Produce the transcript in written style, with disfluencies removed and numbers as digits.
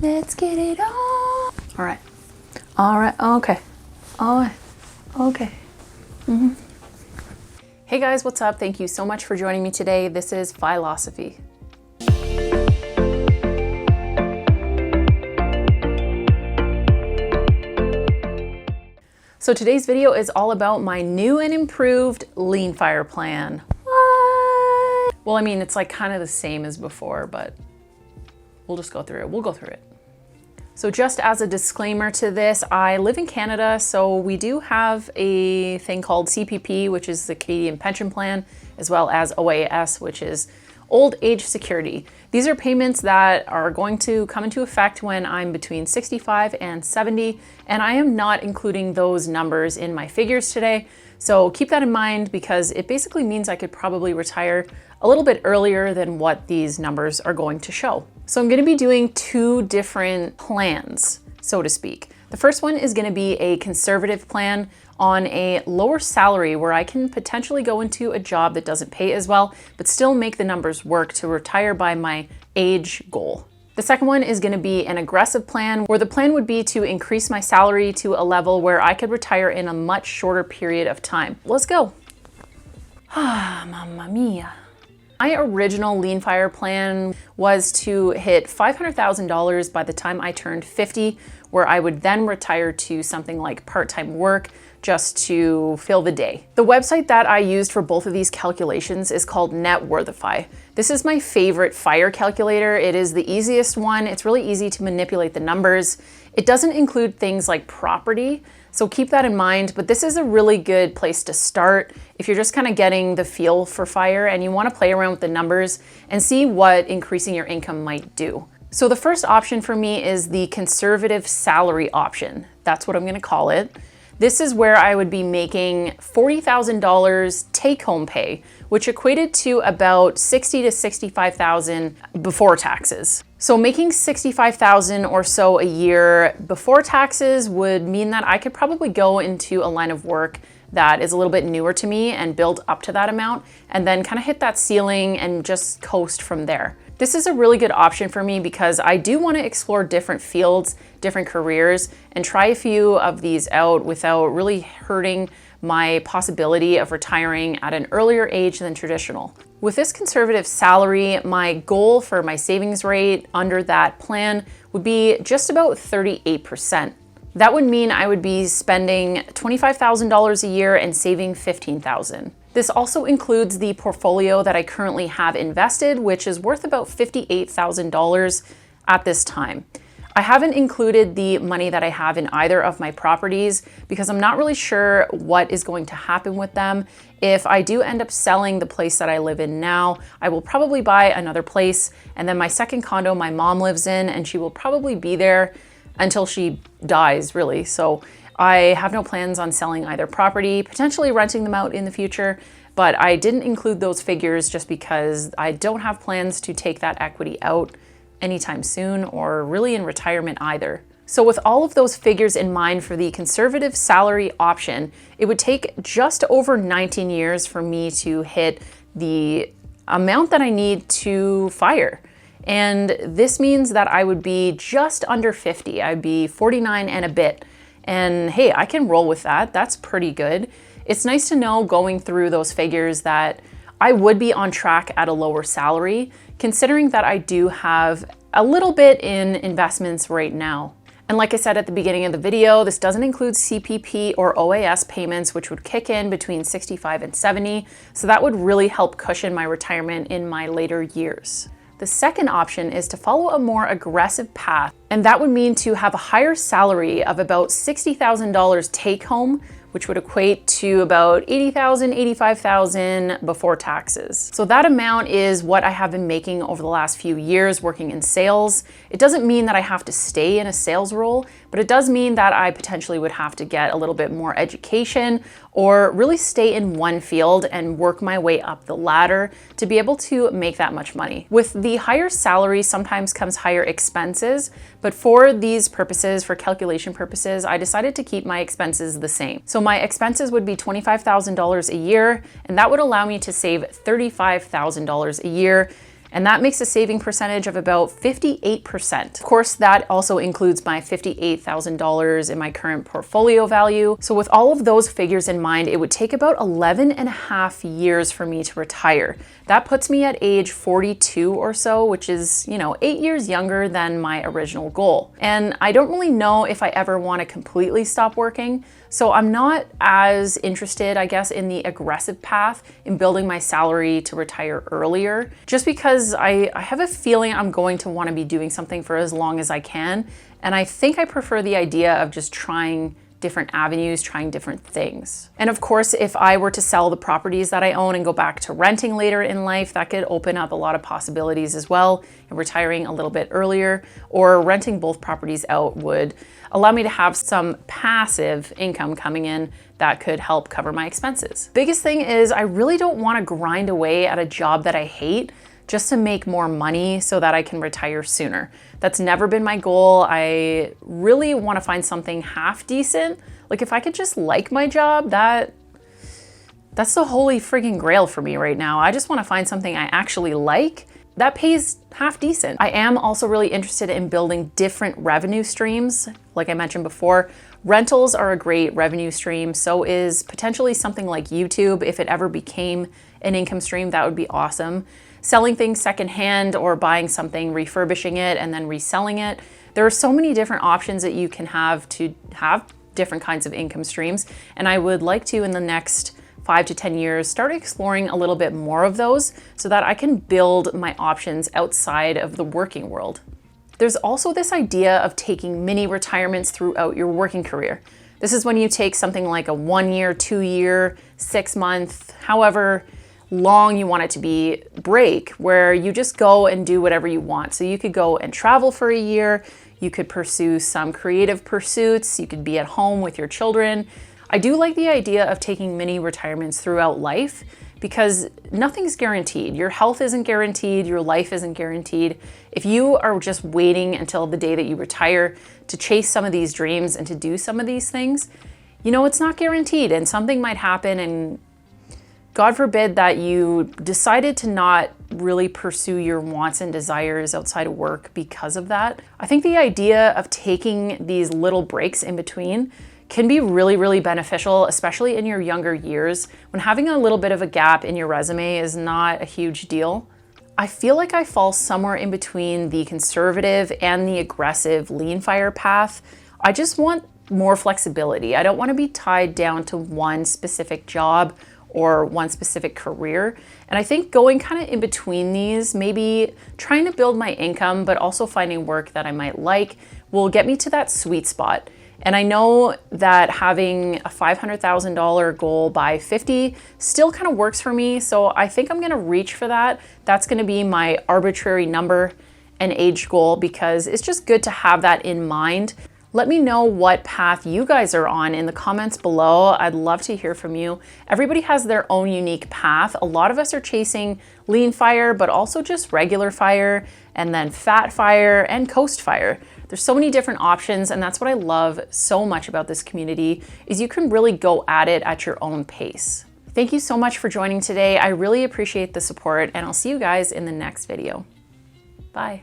Let's get it on. All right. All right. Okay. All right. Okay. Hey guys, what's up? Thank you so much for joining me today. This is Philosophy. So today's video is all about my new and improved lean fire plan. What? Well, I mean, it's like kind of the same as before, but we'll just go through it. We'll go through it. So just as a disclaimer to this, I live in Canada, so we do have a thing called CPP, which is the Canadian Pension Plan, as well as OAS, which is Old Age Security. These are payments that are going to come into effect when I'm between 65 and 70, and I am not including those numbers in my figures today. So keep that in mind because it basically means I could probably retire a little bit earlier than what these numbers are going to show. So I'm going to be doing two different plans, so to speak. The first one is going to be a conservative plan on a lower salary where I can potentially go into a job that doesn't pay as well, but still make the numbers work to retire by my age goal. The second one is going to be an aggressive plan where the plan would be to increase my salary to a level where I could retire in a much shorter period of time. Let's go. Ah, mamma mia. My original lean fire plan was to hit $500,000 by the time I turned 50, where I would then retire to something like part-time work just to fill the day. The website that I used for both of these calculations is called Networthify. This is my favorite fire calculator. It is the easiest one. It's really easy to manipulate the numbers. It doesn't include things like property, so keep that in mind, but this is a really good place to start if you're just kind of getting the feel for fire and you want to play around with the numbers and see what increasing your income might do. So the first option for me is the conservative salary option. That's what I'm going to call it. This is where I would be making $40,000 take-home pay, which equated to about $60,000 to $65,000 before taxes. So making $65,000 or so a year before taxes would mean that I could probably go into a line of work that is a little bit newer to me and build up to that amount and then kind of hit that ceiling and just coast from there. This is a really good option for me because I do want to explore different fields, different careers, and try a few of these out without really hurting my possibility of retiring at an earlier age than traditional. With this conservative salary, my goal for my savings rate under that plan would be just about 38%. That would mean I would be spending $25,000 a year and saving $15,000. This also includes the portfolio that I currently have invested, which is worth about $58,000 at this time. I haven't included the money that I have in either of my properties because I'm not really sure what is going to happen with them. If I do end up selling the place that I live in now, I will probably buy another place, and then my second condo my mom lives in, and she will probably be there until she dies, really. So I have no plans on selling either property, potentially renting them out in the future, but I didn't include those figures just because I don't have plans to take that equity out anytime soon or really in retirement either. So with all of those figures in mind for the conservative salary option, it would take just over 19 years for me to hit the amount that I need to fire. And this means that I would be just under 50. I'd be 49 and a bit. And hey, I can roll with that. That's pretty good. It's nice to know going through those figures that I would be on track at a lower salary, considering that I do have a little bit in investments right now. And like I said at the beginning of the video, this doesn't include CPP or OAS payments, which would kick in between 65 and 70. So that would really help cushion my retirement in my later years. The second option is to follow a more aggressive path, and that would mean to have a higher salary of about $60,000 take home, which would equate to about $80,000, $85,000 before taxes. So that amount is what I have been making over the last few years working in sales. It doesn't mean that I have to stay in a sales role, but it does mean that I potentially would have to get a little bit more education or really stay in one field and work my way up the ladder to be able to make that much money. With the higher salary sometimes comes higher expenses, but for these purposes, for calculation purposes, I decided to keep my expenses the same. So my expenses would be $25,000 a year, and that would allow me to save $35,000 a year. and that makes a saving percentage of about 58%. Of course, that also includes my $58,000 in my current portfolio value. So with all of those figures in mind, it would take about 11 and a half years for me to retire. That puts me at age 42 or so, which is, 8 years younger than my original goal. And I don't really know if I ever want to completely stop working. So I'm not as interested, I guess, in the aggressive path in building my salary to retire earlier, just because I have a feeling I'm going to want to be doing something for as long as I can. And I think I prefer the idea of just trying different avenues, trying different things. And of course, if I were to sell the properties that I own and go back to renting later in life, that could open up a lot of possibilities as well, and retiring a little bit earlier, or renting both properties out would allow me to have some passive income coming in that could help cover my expenses. Biggest thing is I really don't want to grind away at a job that I hate just to make more money so that I can retire sooner. That's never been my goal. I really want to find something half decent. Like if I could just like my job, that's the holy friggin' grail for me right now. I just want to find something I actually like that pays half decent. I am also really interested in building different revenue streams. Like I mentioned before, rentals are a great revenue stream. So is potentially something like YouTube. If it ever became an income stream, that would be awesome. Selling things secondhand or buying something, refurbishing it, and then reselling it. There are so many different options that you can have to have different kinds of income streams. And I would like to, in the next 5 to 10 years, start exploring a little bit more of those so that I can build my options outside of the working world. There's also this idea of taking mini retirements throughout your working career. This is when you take something like a 1 year, 2 year, 6 month, however long you want it to be, break, where you just go and do whatever you want. So you could go and travel for a year, you could pursue some creative pursuits, you could be at home with your children. I do like the idea of taking mini retirements throughout life because nothing's guaranteed. Your health isn't guaranteed, your life isn't guaranteed. If you are just waiting until the day that you retire to chase some of these dreams and to do some of these things, it's not guaranteed and something might happen, and God forbid that you decided to not really pursue your wants and desires outside of work because of that. I think the idea of taking these little breaks in between can be really, really beneficial, especially in your younger years, when having a little bit of a gap in your resume is not a huge deal. I feel like I fall somewhere in between the conservative and the aggressive lean fire path. I just want more flexibility. I don't want to be tied down to one specific job or one specific career. And I think going kind of in between these, maybe trying to build my income, but also finding work that I might like, will get me to that sweet spot. And I know that having a $500,000 goal by 50 still kind of works for me. So I think I'm gonna reach for that. That's gonna be my arbitrary number and age goal because it's just good to have that in mind. Let me know what path you guys are on in the comments below. I'd love to hear from you. Everybody has their own unique path. A lot of us are chasing lean fire, but also just regular fire, and then fat fire and coast fire. There's so many different options, and that's what I love so much about this community, is you can really go at it at your own pace. Thank you so much for joining today. I really appreciate the support, and I'll see you guys in the next video. Bye.